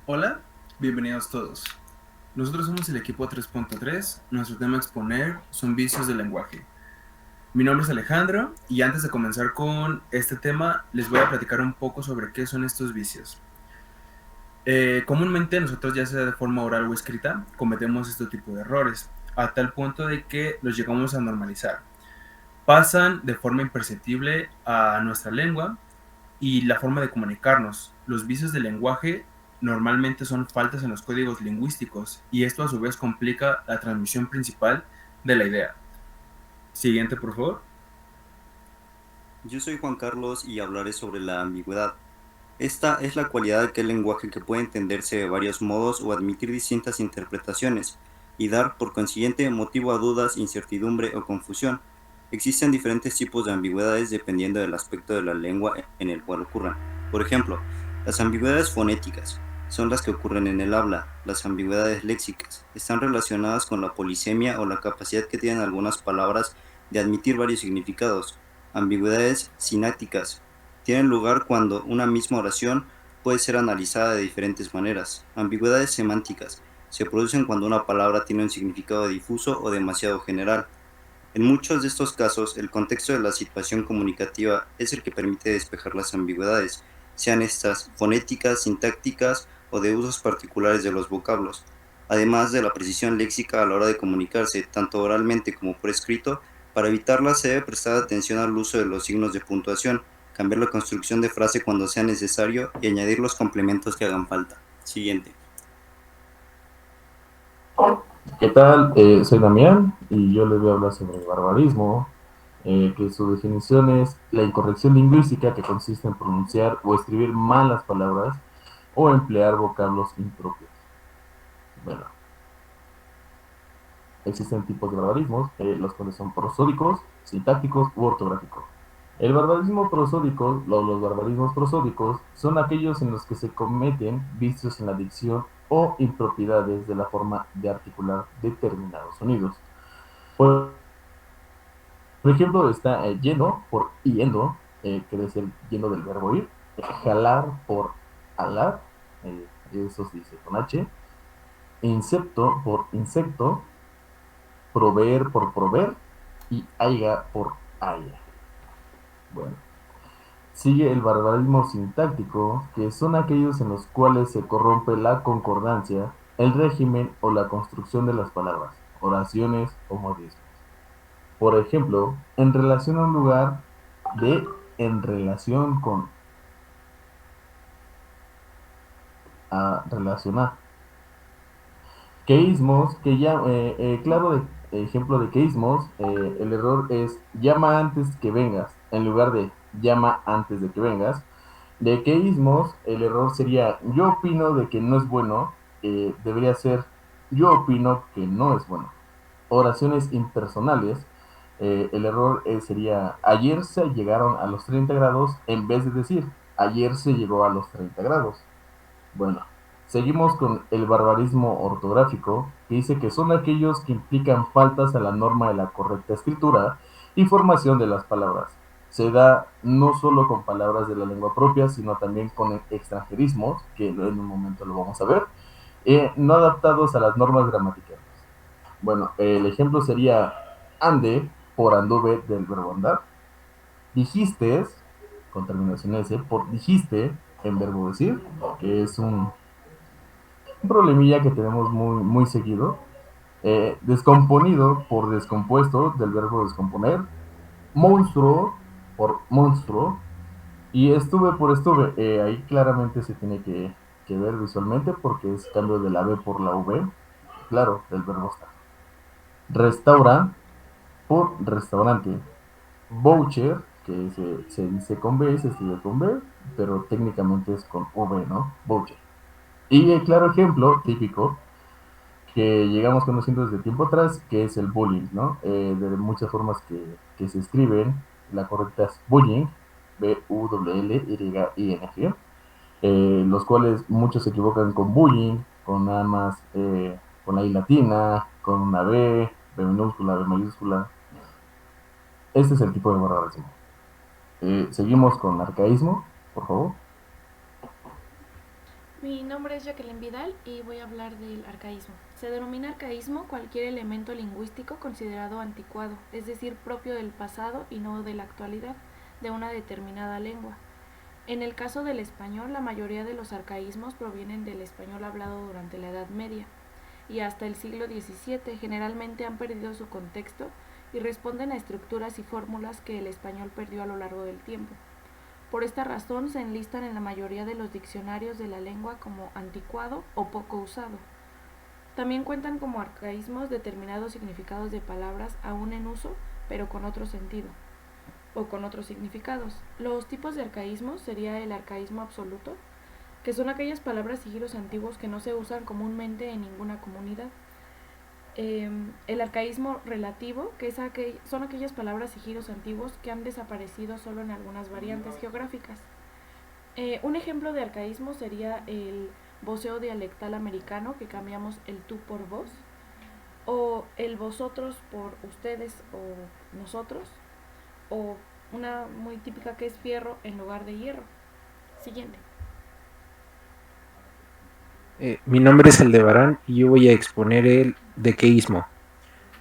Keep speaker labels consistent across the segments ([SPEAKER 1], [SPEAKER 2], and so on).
[SPEAKER 1] Hola, bienvenidos todos. Nosotros somos el equipo 3.3. Nuestro tema a exponer son vicios del lenguaje. Mi nombre es Alejandro y antes de comenzar con este tema les voy a platicar un poco sobre qué son estos vicios. Comúnmente nosotros, ya sea de forma oral o escrita, cometemos este tipo de errores, a tal punto de que los llegamos a normalizar. Pasan de forma imperceptible a nuestra lengua y la forma de comunicarnos. Los vicios del lenguaje normalmente son faltas en los códigos lingüísticos y esto a su vez complica la transmisión principal de la idea. Siguiente, por favor.
[SPEAKER 2] Yo soy Juan Carlos y hablaré sobre la ambigüedad. Esta es la cualidad de aquel lenguaje que puede entenderse de varios modos o admitir distintas interpretaciones, y dar, por consiguiente, motivo a dudas, incertidumbre o confusión. Existen diferentes tipos de ambigüedades dependiendo del aspecto de la lengua en el cual ocurran. Por ejemplo, las ambigüedades fonéticas son las que ocurren en el habla. Las ambigüedades léxicas están relacionadas con la polisemia o la capacidad que tienen algunas palabras de admitir varios significados. Ambigüedades sinácticas tienen lugar cuando una misma oración puede ser analizada de diferentes maneras. Ambigüedades semánticas se producen cuando una palabra tiene un significado difuso o demasiado general. En muchos de estos casos, el contexto de la situación comunicativa es el que permite despejar las ambigüedades, sean estas fonéticas, sintácticas o de usos particulares de los vocablos. Además de la precisión léxica a la hora de comunicarse, tanto oralmente como por escrito, para evitarla se debe prestar atención al uso de los signos de puntuación, cambiar la construcción de frase cuando sea necesario y añadir los complementos que hagan falta. Siguiente.
[SPEAKER 3] ¿Qué tal? Soy Damián y yo les voy a hablar sobre el barbarismo, que su definición es la incorrección lingüística que consiste en pronunciar o escribir malas palabras o emplear vocablos impropios. Bueno, existen tipos de barbarismos, los cuales son prosódicos, sintácticos u ortográficos. El barbarismo prosódico, los barbarismos prosódicos, son aquellos en los que se cometen vicios en la dicción o impropiedades de la forma de articular determinados sonidos. Por ejemplo, está yendo por yendo, que es el yendo del verbo ir, jalar por alar, eso se dice con H, insecto por insecto, proveer por proveer y aiga por haya. Bueno, sigue el barbarismo sintáctico, que son aquellos en los cuales se corrompe la concordancia, el régimen o la construcción de las palabras, oraciones o modismos. Por ejemplo, en relación a un lugar de en relación con a relacionar. Queísmos, que ya, claro de ejemplo de queísmos, el error es llama antes que vengas, en lugar de llama antes de que vengas. De queísmos, el error sería yo opino de que no es bueno, debería ser yo opino que no es bueno. Oraciones impersonales, el error sería ayer se llegaron a los 30 grados en vez de decir ayer se llegó a los 30 grados. Bueno, seguimos con el barbarismo ortográfico, que dice que son aquellos que implican faltas a la norma de la correcta escritura y formación de las palabras. Se da no solo con palabras de la lengua propia, sino también con extranjerismos, que en un momento lo vamos a ver, no adaptados a las normas gramaticales. Bueno, el ejemplo sería ande por anduve del verbo andar, dijiste con terminación S por dijiste en verbo decir, que es un problemilla que tenemos muy seguido. Descomponido por descompuesto del verbo descomponer, monstruo por monstruo y estuve por estuve. Ahí claramente se tiene que ver visualmente porque es cambio de la B por la V, claro, del verbo estar. Restaura por restaurante. Voucher, que se dice con B, se escribe con B, pero técnicamente es con V, ¿no? Voucher. Y el claro ejemplo típico que llegamos conociendo desde tiempo atrás, que es el bullying, ¿no? De muchas formas que se escriben, la correcta es bullying, B-U-L-L-Y-I-N-G, los cuales muchos se equivocan con bullying, con nada más, con la I latina, con una B, B minúscula, B mayúscula. Este es el tipo de barbarismo. Seguimos con arcaísmo, por favor.
[SPEAKER 4] Mi nombre es Jacqueline Vidal y voy a hablar del arcaísmo. Se denomina arcaísmo cualquier elemento lingüístico considerado anticuado, es decir, propio del pasado y no de la actualidad, de una determinada lengua. En el caso del español, la mayoría de los arcaísmos provienen del español hablado durante la Edad Media y hasta el siglo XVII. Generalmente han perdido su contexto y responden a estructuras y fórmulas que el español perdió a lo largo del tiempo. Por esta razón se enlistan en la mayoría de los diccionarios de la lengua como anticuado o poco usado. También cuentan como arcaísmos determinados significados de palabras aún en uso, pero con otro sentido o con otros significados. Los tipos de arcaísmos sería el arcaísmo absoluto, que son aquellas palabras y giros antiguos que no se usan comúnmente en ninguna comunidad. El arcaísmo relativo, que son aquellas palabras y giros antiguos que han desaparecido solo en algunas variantes geográficas. Un ejemplo de arcaísmo sería el voceo dialectal americano, que cambiamos el tú por vos, o el vosotros por ustedes o nosotros, o una muy típica que es fierro en lugar de hierro. Siguiente.
[SPEAKER 5] Mi nombre es Aldebarán y yo voy a exponer el dequeísmo.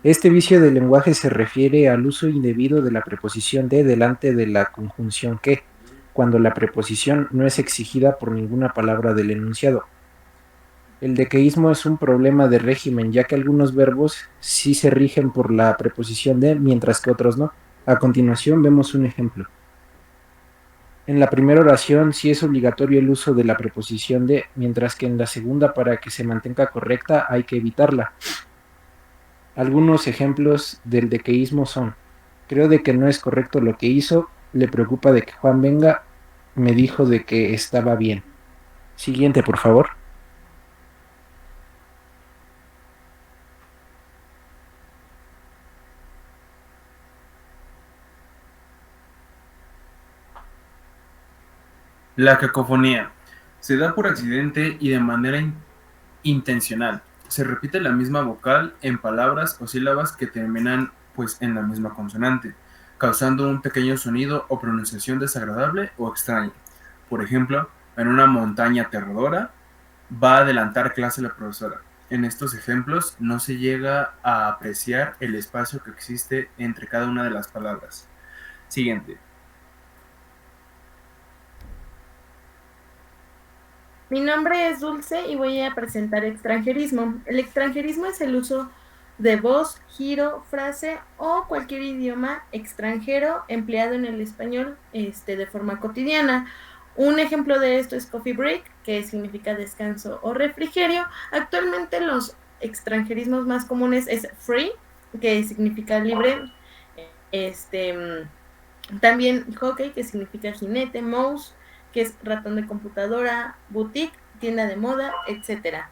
[SPEAKER 5] Este vicio del lenguaje se refiere al uso indebido de la preposición de delante de la conjunción que, cuando la preposición no es exigida por ninguna palabra del enunciado. El dequeísmo es un problema de régimen, ya que algunos verbos sí se rigen por la preposición de, mientras que otros no. A continuación vemos un ejemplo. En la primera oración sí es obligatorio el uso de la preposición de, mientras que en la segunda, para que se mantenga correcta, hay que evitarla. Algunos ejemplos del dequeísmo son: creo de que no es correcto lo que hizo, le preocupa de que Juan venga, me dijo de que estaba bien. Siguiente, por favor.
[SPEAKER 1] La cacofonía se da por accidente y de manera intencional. Se repite la misma vocal en palabras o sílabas que terminan pues en la misma consonante, causando un pequeño sonido o pronunciación desagradable o extraña. Por ejemplo, en una montaña aterradora va a adelantar clase la profesora. En estos ejemplos no se llega a apreciar el espacio que existe entre cada una de las palabras. Siguiente.
[SPEAKER 6] Mi nombre es Dulce y voy a presentar extranjerismo. El extranjerismo es el uso de voz, giro, frase o cualquier idioma extranjero empleado en el español de forma cotidiana. Un ejemplo de esto es coffee break, que significa descanso o refrigerio. Actualmente los extranjerismos más comunes es free, que significa libre. También hockey, que significa jinete, mouse, que es ratón de computadora, boutique, tienda de moda, etcétera.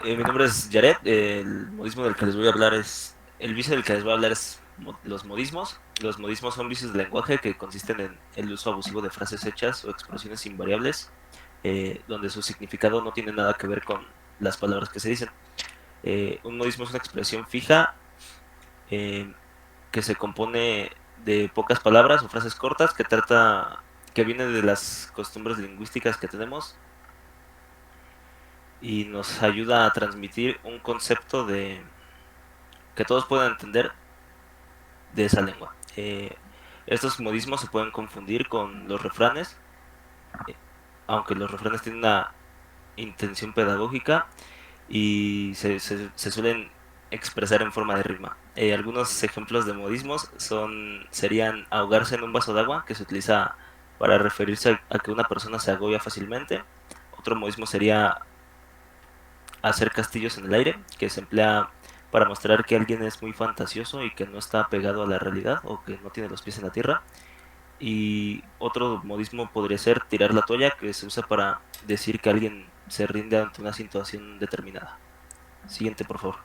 [SPEAKER 7] Mi nombre es Jared. El vicio del que les voy a hablar es los modismos. Los modismos son vicios de lenguaje que consisten en el uso abusivo de frases hechas o expresiones invariables, donde su significado no tiene nada que ver con las palabras que se dicen. Un modismo es una expresión fija que se compone de pocas palabras o frases cortas que viene de las costumbres lingüísticas que tenemos y nos ayuda a transmitir un concepto que todos puedan entender de esa lengua. Estos modismos se pueden confundir con los refranes, aunque los refranes tienen una intención pedagógica y se suelen expresar en forma de rima. Algunos ejemplos de modismos serían ahogarse en un vaso de agua, que se utiliza para referirse a que una persona se agobia fácilmente. Otro modismo sería hacer castillos en el aire, que se emplea para mostrar que alguien es muy fantasioso y que no está pegado a la realidad o que no tiene los pies en la tierra. Y otro modismo podría ser tirar la toalla, que se usa para decir que alguien se rinde ante una situación determinada. Siguiente, por favor.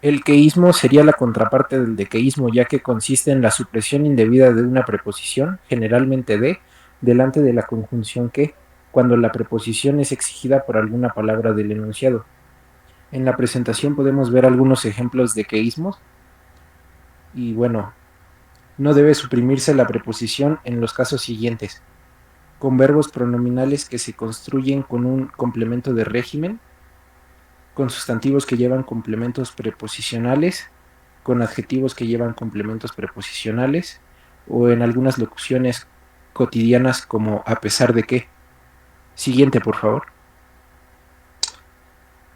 [SPEAKER 5] El queísmo sería la contraparte del dequeísmo, ya que consiste en la supresión indebida de una preposición, generalmente de, delante de la conjunción que, cuando la preposición es exigida por alguna palabra del enunciado. En la presentación podemos ver algunos ejemplos de queísmos. Y bueno, no debe suprimirse la preposición en los casos siguientes: con verbos pronominales que se construyen con un complemento de régimen, con sustantivos que llevan complementos preposicionales, con adjetivos que llevan complementos preposicionales, o en algunas locuciones cotidianas como a pesar de que. Siguiente, por favor.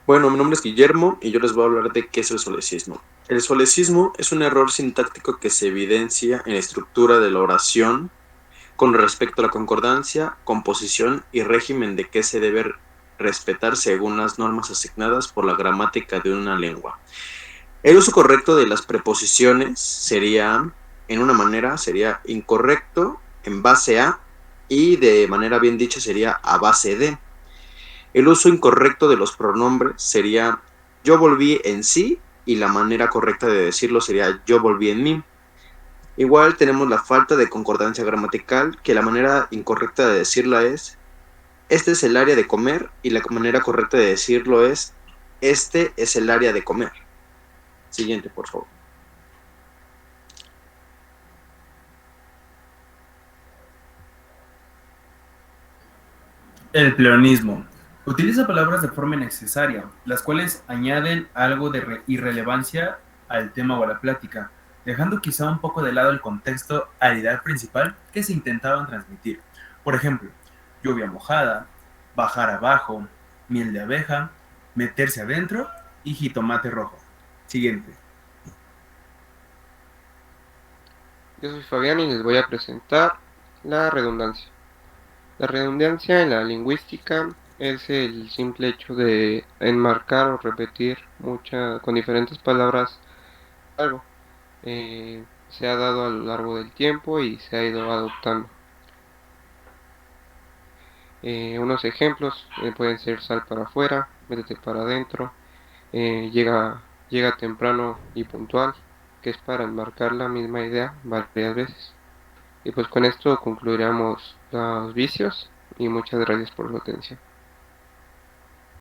[SPEAKER 8] Bueno, mi nombre es Guillermo y yo les voy a hablar de qué es el solecismo. El solecismo es un error sintáctico que se evidencia en la estructura de la oración con respecto a la concordancia, composición y régimen de que se debe respetar según las normas asignadas por la gramática de una lengua. El uso correcto de las preposiciones sería, en una manera, sería incorrecto en base a, y de manera bien dicha sería a base de. El uso incorrecto de los pronombres sería yo volví en sí, y la manera correcta de decirlo sería yo volví en mí. Igual tenemos la falta de concordancia gramatical, que la manera incorrecta de decirla es este es el área de comer, y la manera correcta de decirlo es este es el área de comer. Siguiente, por favor.
[SPEAKER 1] El pleonasmo. Utiliza palabras de forma innecesaria, las cuales añaden algo de irrelevancia al tema o a la plática, dejando quizá un poco de lado el contexto a la idea principal que se intentaban transmitir. Por ejemplo, lluvia mojada, bajar abajo, miel de abeja, meterse adentro y jitomate rojo. Siguiente.
[SPEAKER 9] Yo soy Fabián y les voy a presentar la redundancia. La redundancia en la lingüística es el simple hecho de enmarcar o repetir con diferentes palabras algo. Se ha dado a lo largo del tiempo y se ha ido adoptando. Unos ejemplos pueden ser sal para afuera, métete para adentro, llega temprano y puntual, que es para enmarcar la misma idea varias veces. Y pues con esto concluiremos los vicios y muchas gracias por su atención.